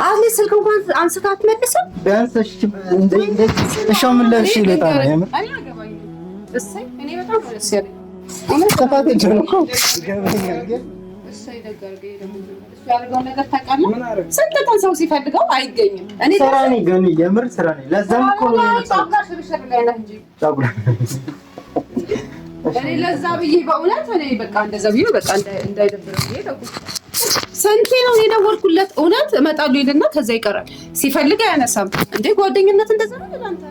አሁን ስልክ እንኳን አንስታ አትመልስም። ቢያንስ እሺ ምን ለሽ ይለጣል ያምር እሰይ እኔ በጣም ደስ ያለኝ ተፋቴ ጀርኮ ይገበኛል ግን እሰይ ደጋርገ ደግሞ እሱ ያደርገው ነገር ታውቃለህ። ስንት ቀን ሰው ሲፈልገው አይገኝም። እኔ ስራ ነኝ ግን የምር ስራ ነኝ። ለዛም እኮ ነው ታውቃሽ ብሸር ላይ ነህ እንጂ እኔ ለዛ ብዬ በእውነት እኔ በቃ እንደዛ ብዬ በቃ እንዳይደብረው ብዬ ደውል ስንቴ ነው የደወልኩለት። እውነት እመጣለሁ ይልና ከዛ ይቀራል። ሲፈልግ አያነሳም። እንዴ ጓደኝነት እንደዛ ነው አንተ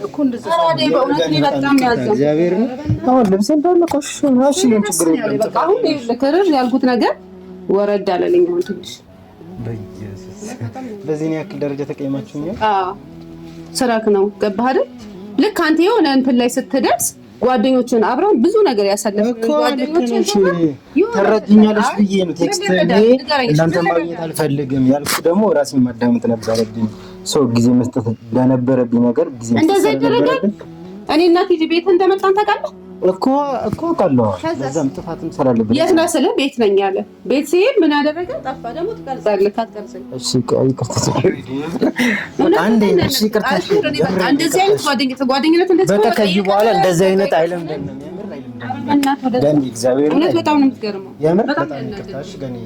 እኮ እንደዛ አራዴ በእውነት እኔ በጣም ያዘው እግዚአብሔር ነው። አሁን ልብስ እንደለቆሽ ነው ችግር የለም። በቃ አሁን ለከረር ያልኩት ነገር ወረድ አለልኝ። አሁን ትንሽ በኢየሱስ በዚህ ነው ያክል ደረጃ ተቀይማችሁኝ። አዎ ስራክ ነው ገባህ አይደል? ልክ አንተ የሆነ እንትን ላይ ስትደርስ ጓደኞችን አብረው ብዙ ነገር ያሳለፉ ጓደኞችን ተረጅኛለሽ ብዬ ነው ቴክስት እናንተ ማግኘት አልፈልግም ያልኩት። ደግሞ ራሴን ማዳመጥ ነበረብኝ። ሰው ጊዜ መስጠት ለነበረብኝ ነገር ጊዜ እንደዛ ይደረጋል። እኔ እናቴ ቤት እንደመጣን ታውቃለህ እኮ አውቃለሁ። ለዛም ጥፋትም ስላለብኝ የት ነህ ስለ ቤት ነኝ አለ። ቤት ሲሄድ ምን አደረገ? ጠፋ። ደግሞ ትቀርጻለህ ካትቀርጽ እሺ ይቅርታ አንዴ እሺ ይቅርታ በቃ እንደዚህ አይነት ጓደኝነት እንደዚህ በቃ ከዚህ በኋላ እንደዚህ አይነት አይለምደንም። የምር አይለምደንም። ገኒ እግዚአብሔር እውነት በጣም ነው የምትገርመው። የምር በጣም ይቅርታ። እሺ ገኒ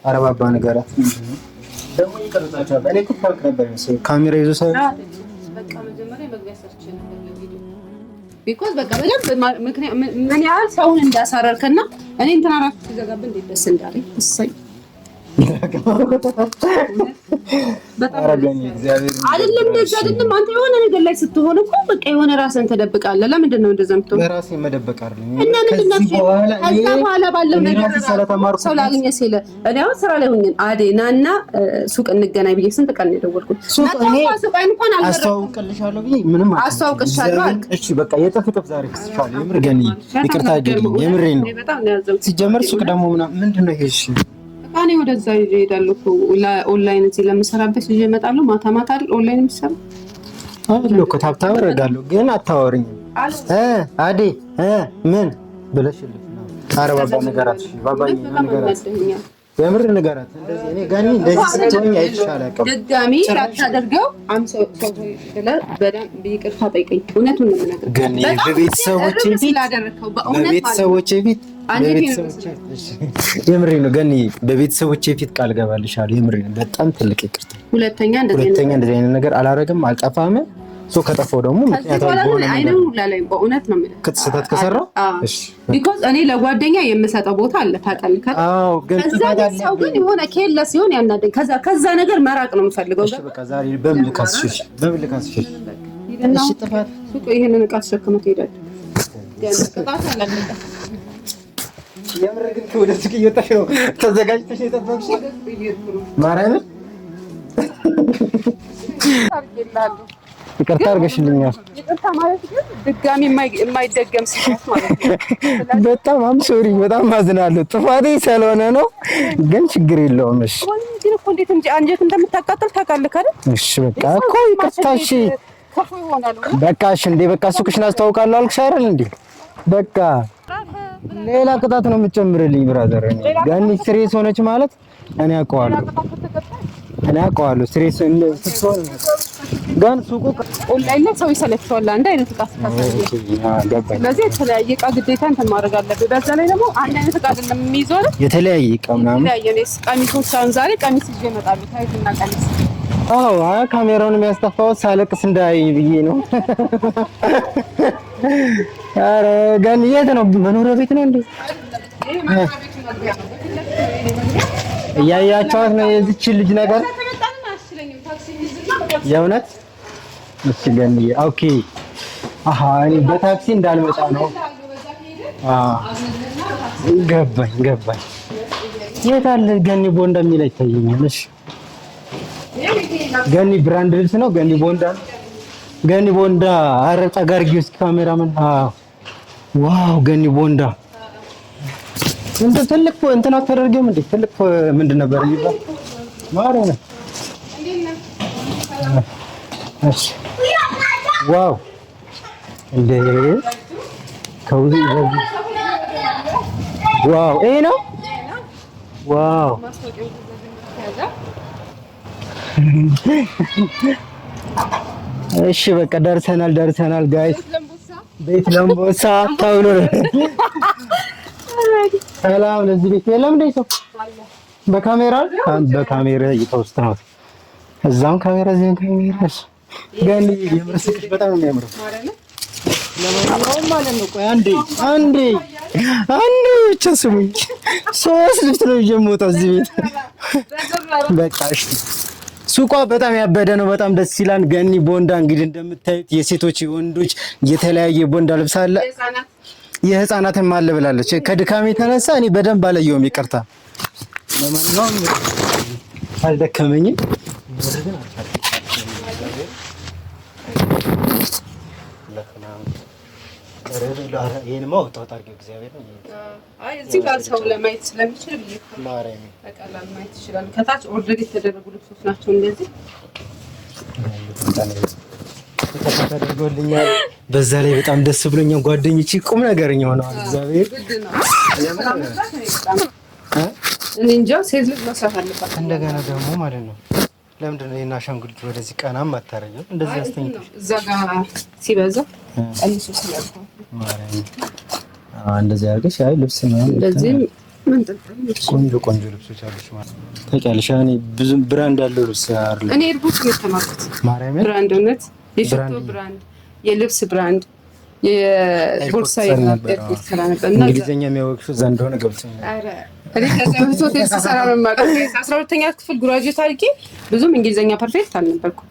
አረባባ ነገራት ደግሞ ይቀርጻቻል። እኔ እኮ ፋክ ነበር መሰለኝ ካሜራ ይዞ ሳይ በቃ መጀመሪያ መግቢያ ሰርቼ ነበር ለቪዲዮ ቢኮዝ በቃ በደንብ ምክንያት ምን ያህል ሰውን እንዳሳረርከና እኔ እንትን አራፍ ሲዘጋብን እንዴት ደስ እንዳለኝ እሰይ አረጋኝ እግዚአብሔር አይደለም እንደዛ አይደለም። አንተ የሆነ ነገር ላይ ስትሆን እኮ በቃ የሆነ ራስን ተደብቃለህ። ለምንድን ነው እንደዛ የምትሆን? በራሴ መደበቅ አይደለም እና ምንድን ነው ከዛ በኋላ ባለው ነገር ሰው ላገኘ ሲል እኔ አሁን ስራ ላይ ሆኜ አዴናና ሱቅ እንገናኝ ብዬ ስንት ቀን ነው የደወልኩት? ሱቅ እንኳን አስተዋውቅልሻለሁ ብዬ ምንም አስተዋውቅሻለሁ። እሺ በቃ የጠፍጠፍ ዛሬ ክስሻለሁ። የምር ገኒ ይቅርታ አድርጊልኝ። የምሬን ነው። ሲጀመር ሱቅ ደግሞ ምንድን ነው ይሄ? እሺ እኔ ወደዛ ይዤ እሄዳለሁ እኮ ኦንላይን እዚህ ለምሰራበት ይዤ እመጣለሁ። ማታ ማታ አይደል ኦንላይን የምሰራው አለ እኮ ታብታብ አደርጋለሁ። ግን አታወሪኝም አዴ ምን ብለሽልኝ? ኧረ ባባ ነገራት ባባዬ ነገራት የምር ነገራት። እንደዚህ እኔ ጋኒ እንደዚህ ስትሆኝ አይቻልም። ድጋሚ አታደርገው። አንተ ሰው ብለህ በደንብ ይቅርታ ጠይቀኝ። እውነቱን ነው የምነግርህ። ገኒ በቤተሰቦቼ ፊት የምሬ ነው ገኒ በቤተሰቦቼ ፊት ቃል ገባልሻለሁ። የምሬ ነው። በጣም ትልቅ ይቅርታ። ሁለተኛ እንደዚህ አይነት ነገር አላረግም፣ አልጠፋም። ሶ ከጠፋው ደግሞ ምክንያታዊ ሆነ አይነው ላይ በእውነት ነው የሚለው ከተሰታት ከሰራ እሺ ቢኮዝ እኔ ለጓደኛ የምሰጠው ቦታ አለ ታውቃለህ። አዎ ግን ሰው ግን የሆነ ኬለ ሲሆን ያናደኝ ከዛ ነገር መራቅ ነው የምፈልገው። እሺ በቃ ዛሬ በምልካስሽ እሺ ጥፋት ሱቅ ይሄንን ዕቃ ተሸክመህ ትሄዳለህ። ገና ጥፋት አላለበት የምር ግን ወደ ሱቅ እየወጣሽ ነው ተዘጋጅተሽ የጠበቅሽ ማርያምን ይቅርታ አድርገሽልኛል። ይቅርታ ማለት ግን ድጋሚ የማይደገም ሲሆን ማለት ነው። በጣም አም ሶሪ በጣም ማዝናለሁ። ጥፋቴ ስለሆነ ነው ግን ችግር የለውም። እሺ ግን እኮ እንዴት እንጂ አንጀት እንደምታቃጥል ታውቃለህ አይደል? እሺ በቃ እኮ ይቅርታ። እሺ በቃ እሺ እንዴ በቃ ሱቅሽን አስተዋውቃለሁ አልኩሽ አይደል እንዴ? በቃ ሌላ ቅጣት ነው የምትጨምርልኝ ብራዘር። ገኒ ስሬስ ሆነች ማለት እኔ አውቀዋለሁ ስሬስ ስትሆን ግን ሱቁ ኦንላይን ላይ ሰው ይሰለችዋል። አንድ አይነት ዕቃ ስታሳይ ስለዚህ የተለያየ ዕቃ ግዴታ እንትን ማድረግ አለብህ። በዛ ላይ ደግሞ አንድ አይነት ዕቃ አይደለም የሚይዘው አይደል? የተለያየ ዕቃ ምናምን ቀሚሶች አሁን ዛሬ ቀሚስ ይዤ እመጣለሁ። ታይትና ቀሚስ አዎ ካሜራውን የሚያስጠፋው ሳለቅስ እንዳያየኝ ብዬ ነው። ኧረ ግን የት ነው? መኖሪያ ቤት ነው እንዴ? እያያቸዋት ነው የዚች ልጅ ነገር የእውነት። እሺ ገኒ ኦኬ። አሃ እኔ በታክሲ እንዳልመጣ ነው። ገባኝ። የት አለ ገኒ ቦንዳ የሚል አይታየኝም። እሺ ገኒ ብራንድ ልብስ ነው ገኒ ቦንዳ። ኧረ ጠጋ አድርጊው እስኪ ካሜራማን። ዋው ገኒ ቦንዳ እንደ ትልቅ እንትን አታደርጊውም እንዴ? ትልቅ ምንድን ነበር ይባል ማረነ። እሺ ዋው እንደ ከውዚ ዋው ይሄ ነው። ዋው እሺ በቃ ደርሰናል ጋይስ። ቤት ለምቦሳ ታውሎ ሰላም። ለዚህ ቤት የለም እንደ ሰው በካሜራ እየተወሰነ ነው። እዛም ካሜራ እዚህም ካሜራ ግን የምርስልሽ በጣም ነው የሚያምረው። ለማንኛውም ማለት ነው ቆይ አንዴ ብቻ ስሙኝ። 3 ልብስ ነው የምወጣው እዚህ ቤት በቃ እሺ። ሱቋ በጣም ያበደ ነው። በጣም ደስ ይላል። ገኒ ቦንዳ እንግዲህ እንደምታዩት የሴቶች የወንዶች የተለያየ ቦንዳ ልብስ አለ። የህፃናትም አለ ብላለች። ከድካሜ የተነሳ እኔ በደንብ አላየሁም፣ ይቅርታ። ለማንኛውም አልደከመኝም። ይሄንማ ወጣት አድርጌው እግዚአብሔር ነው። አይ እዚህ ጋር ሰው ለማየት ስለሚችል ማርያም በቀላሉ ማየት ይችላል። ከታች ኦርደር የተደረጉ ልብሶች ናቸው እንደዚህ ተደርጎልኛል። በዛ ላይ በጣም ደስ ብሎኛል። ጓደኞቼ ቁም ነገርኛ ሆነዋል። እግዚአብሔር እኔ እንጃ ሴት ልጅ መስራት አለባት። እንደገና ደግሞ ማለት ነው ለምንድን ነው የአሻንጉሊት ወደዚህ ቀናም አታረጊው? እንደዚህ አስተኝተሽ እዛ ጋር ሲበዛ ቀንሶ ስለዚህ እንደዚህ አድርገሽ አይ ልብስ ነው እንደዚህ ቆንጆ ልብሶች አሉሽ ማለት ታውቂያለሽ። እኔ ብዙ ብራንድ ያለው ልብስ አይደለም። እኔ ኤርፖርት ነው የተማርኩት። ማርያም ብራንድ እውነት የሽቶ ብራንድ፣ የልብስ ብራንድ፣ የቦርሳ ኤርፖርት ሰራ ነበር እና እንግሊዘኛ የሚያወቅሽው እዛ እንደሆነ ገብቶኛል። አረ እኔ ከዛ ሆቴል ሰራ ነው ማለት 12ኛ ክፍል ግራጁዌት አድርጌ ብዙም እንግሊዘኛ ፐርፌክት አልነበርኩም።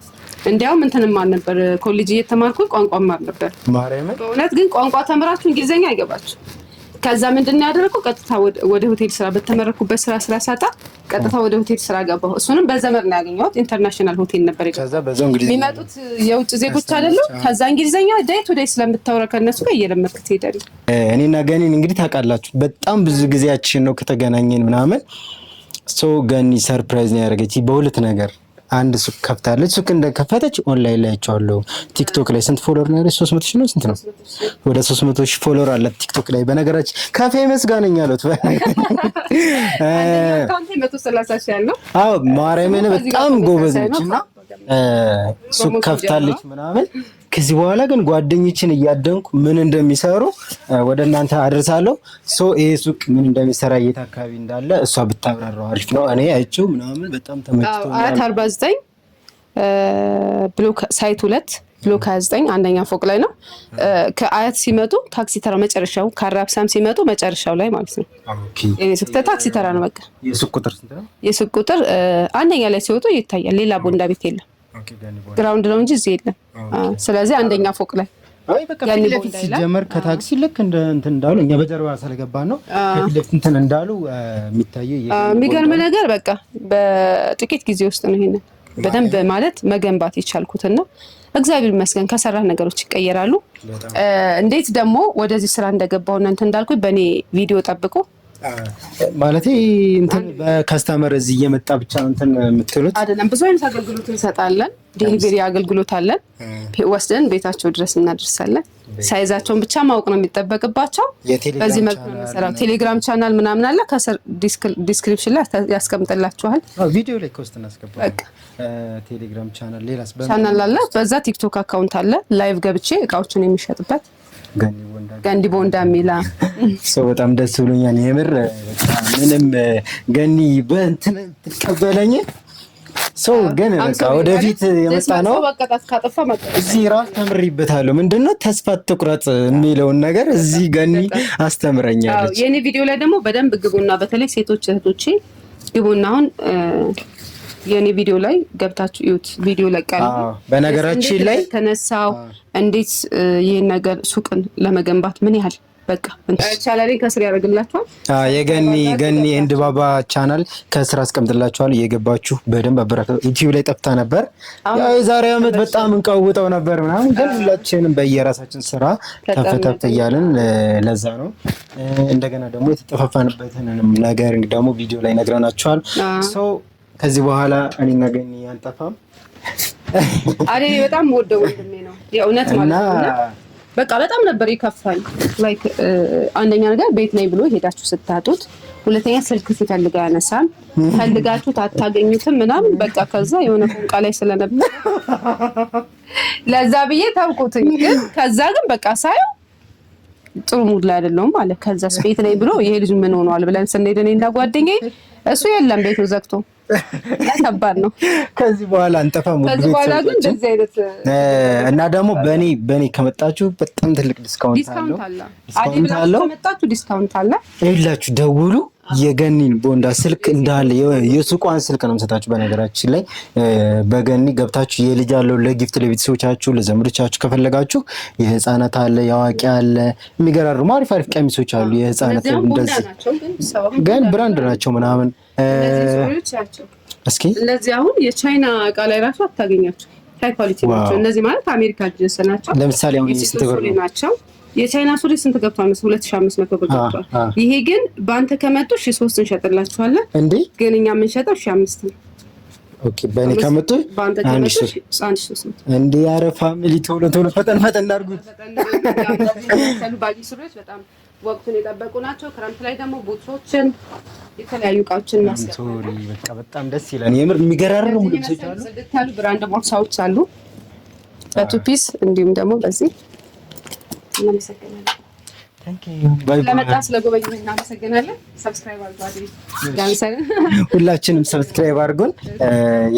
እንዲያውም እንትንም አልነበር ኮሌጅ እየተማርኩ ቋንቋም አልነበር። ማርያም በእውነት ግን ቋንቋ ተምራችሁ እንግሊዘኛ አይገባችሁ። ከዛ ምንድነው ያደረኩት? ቀጥታ ወደ ሆቴል ስራ በተመረኩበት ስራ ሳጣ ቀጥታ ወደ ሆቴል ስራ ገባሁ። እሱንም በዘመድ ነው ያገኘሁት። ኢንተርናሽናል ሆቴል ነበር ከዛ በዛው እንግሊዘኛ የሚመጡት የውጭ ዜጎች አይደሉም። ከዛ እንግሊዘኛ ዴይ ቱ ዴይ ስለምታወራ ከነሱ ጋር እየለመድኩ ትሄዳለህ። እኔና ገኒን እንግዲህ ታውቃላችሁ በጣም ብዙ ጊዜያችን ነው ከተገናኘን ምናምን። ገኒ ሰርፕራይዝ ነው ያደረገች በሁለት ነገር። አንድ ሱቅ ከፍታለች። ሱቅ እንደከፈተች ኦንላይን ላይ አይቻለሁ። ቲክቶክ ላይ ስንት ፎሎወር ነው ያለች? 300 ሺህ ነው ስንት ነው? ወደ 300 ሺህ ፎሎወር አላት ቲክቶክ ላይ። በነገራችን ከፌመስ ጋር ነኝ ያሉት አካውንቴ 130 ሺህ ያለው። አዎ ማርያምን በጣም ጎበዝ ነች እና ሱቅ ከፍታለች ምናምን። ከዚህ በኋላ ግን ጓደኞችን እያደንኩ ምን እንደሚሰሩ ወደ እናንተ አድርሳለሁ። ይሄ ሱቅ ምን እንደሚሰራ የት አካባቢ እንዳለ እሷ ብታብራራው አሪፍ ነው። እኔ አይቼው ምናምን በጣም ተመችቶኛል። አያት 49 ብሎክ ሳይት 2 ብሎክ 29 አንደኛ ፎቅ ላይ ነው። ከአያት ሲመጡ ታክሲ ተራ መጨረሻው፣ ከአራብሳም ሲመጡ መጨረሻው ላይ ማለት ነው። ኦኬ እኔ ሱቅ ታክሲ ተራ ነው በቃ። የሱቅ ቁጥር ስንት ነው? የሱቅ ቁጥር አንደኛ ላይ ሲወጡ ይታያል። ሌላ ቦንዳ ቤት የለም። ግራውንድ ነው እንጂ እዚህ የለም። ስለዚህ አንደኛ ፎቅ ላይ አይ በቃ ፊት ለፊት ሲጀመር ከታክሲ ልክ እንደ እንትን እንዳሉ እኛ በጀርባ ስለገባን ነው ከፊት ለፊት እንትን እንዳሉ የሚታየው። የሚገርም ነገር በቃ በጥቂት ጊዜ ውስጥ ነው ይሄንን በደንብ ማለት መገንባት የቻልኩትና እግዚአብሔር ይመስገን ከሰራ ነገሮች ይቀየራሉ። እንዴት ደግሞ ወደዚህ ስራ እንደገባው እናንተ እንዳልኩት በእኔ ቪዲዮ ጠብቁ። ማለት እንትን በካስተመር እዚህ እየመጣ ብቻ እንትን የምትሉት አይደለም። ብዙ አይነት አገልግሎት እንሰጣለን። ዴሊቨሪ አገልግሎት አለን። ወስደን ቤታቸው ድረስ እናደርሳለን። ሳይዛቸውን ብቻ ማወቅ ነው የሚጠበቅባቸው። በዚህ መልኩ ነው የምንሰራው። ቴሌግራም ቻናል ምናምን አለ። ከስር ዲስክሪፕሽን ላይ ያስቀምጥላችኋል። ቪዲዮ ላይ ኮስት እናስገባለን። ቴሌግራም ቻናል ሌላስ ቻናል አለ። በዛ ቲክቶክ አካውንት አለ። ላይቭ ገብቼ እቃዎችን የሚሸጥበት ገኒ ቦንዳ የሚላ በጣም ደስ ብሎኛል። የምር ምንም ገኒ በእንትን ትቀበለኝ ግን በቃ ወደፊት የመጣ ነው። እዚህ ራስ ተምሪበታለሁ። ምንድነው ተስፋ ትቁረጥ የሚለውን ነገር እዚህ ገኒ አስተምረኛለች። የኔ ቪዲዮ ላይ ደግሞ በደንብ ግቡና በተለይ ሴቶች እህቶቼ ግቡና አሁን የኔ ቪዲዮ ላይ ገብታችሁ እዩት። ቪዲዮ ለቃለሁ። በነገራችን ላይ ተነሳው እንዴት ይሄን ነገር ሱቅን ለመገንባት ምን ያህል በቃ ቻናሌን ከስር ያደርግላችኋል። ገኒ ኤንድ ባባ ቻናል ከስር አስቀምጥላችኋል። እየገባችሁ በደንብ አበረታቱ። ዩቲዩብ ላይ ጠፍታ ነበር። ያው የዛሬ ዓመት በጣም እንቀውጠው ነበር ምናምን፣ ግን ሁላችንም በየራሳችን ስራ ተፈተፍ እያልን ለዛ ነው። እንደገና ደግሞ የተጠፋፋንበትን ነገር ደግሞ ቪዲዮ ላይ ነግረናችኋል። ከዚህ በኋላ እኔና ገኒ አንጠፋም። አሬ በጣም ወደው ወንድሜ ነው የእውነት ማለት ነው። በቃ በጣም ነበር ይከፋኝ። ላይክ አንደኛ ነገር ቤት ነኝ ብሎ ሄዳችሁ ስታጡት፣ ሁለተኛ ስልክ ሲፈልግ ያነሳል። ፈልጋችሁት አታገኙትም ምናምን በቃ ከዛ የሆነ ፎንቃ ላይ ስለነበር ለዛ ብዬ ታውቁትኝ። ግን ከዛ ግን በቃ ሳየው ጥሩ ሙድ ላይ አይደለሁም ማለት ከዛ ስፔት ላይ ብሎ ይሄ ልጅ ምን ሆኗል ብለን ስንሄድ እኔ እና ጓደኛዬ እሱ የለም ቤቱ ዘግቶ ከባድ ነው። ከዚህ በኋላ አንጠፋም። ከዚህ በኋላ ግን እንደዚህ አይነት እና ደግሞ በኔ ከመጣችሁ በጣም ትልቅ ዲስካውንት አለው። ከመጣችሁ ዲስካውንት አለ። ይላችሁ ደውሉ። የገኒን ቦንዳ ስልክ እንዳለ የሱቋን ስልክ ነው የምሰጣችሁ። በነገራችን ላይ በገኒ ገብታችሁ የልጅ አለው ለጊፍት ለቤተሰቦቻችሁ ለዘመዶቻችሁ ከፈለጋችሁ የህፃናት አለ የአዋቂ አለ። የሚገራርሙ አሪፍ ቀሚሶች አሉ የህፃናት እንደዚህ ግን ብራንድ ናቸው ምናምን። እስኪ እነዚህ አሁን የቻይና እቃ ላይ ራሱ አታገኛቸው። ሃይ ኳሊቲ ናቸው እነዚህ ማለት አሜሪካ ጅንስ ናቸው። ለምሳሌ አሁን የስንት ናቸው? የቻይና ሱሪ ስንት ገብቷል? 2500 ብር ገብቷል። ይሄ ግን በአንተ ከመጡ 3000 እንሸጥላችኋለን እንዴ? ግን እኛ የምንሸጠው 5000 ነው። ኦኬ በእኔ ከመጡ በአንተ ከመጡ 1300 እንዴ? ኧረ ፋሚሊ ቶሎ ፈጠን አድርጉት። ባጊ ሱሪዎች በጣም ወቅቱን የጠበቁ ናቸው። ክረምት ላይ ደግሞ ቡትሶችን የተለያዩ እቃዎችን እናስገባለን። በቃ በጣም ደስ ይላል። የምር የሚገራርሙ ልብሶች አሉ። ያሉ ብራንድ ቦርሳዎች አሉ በቱ ፒስ እንዲሁም ደግሞ በዚህ እናመሰግናለን። ለመጣ ስለጎበኙ እናመሰግናለን። ሰብስክራይብ አድርጉ። ሁላችንም ሰብስክራይብ አድርጉን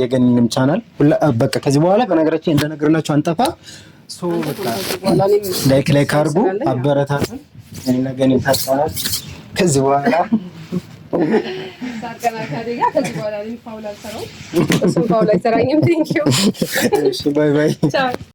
የገኒንም ቻናል። በቃ ከዚህ በኋላ በነገራችን እንደነገርናችሁ አንጠፋ። በቃ ላይክ አድርጉ አበረታቱን። እኔና ገኒ ታጣናል ከዚህ በኋላ ከዚህ በኋላ ፋውል አልሰራውም። እሱ ፋውል አይሰራኝም። ቴንኪው። ባይ ባይ።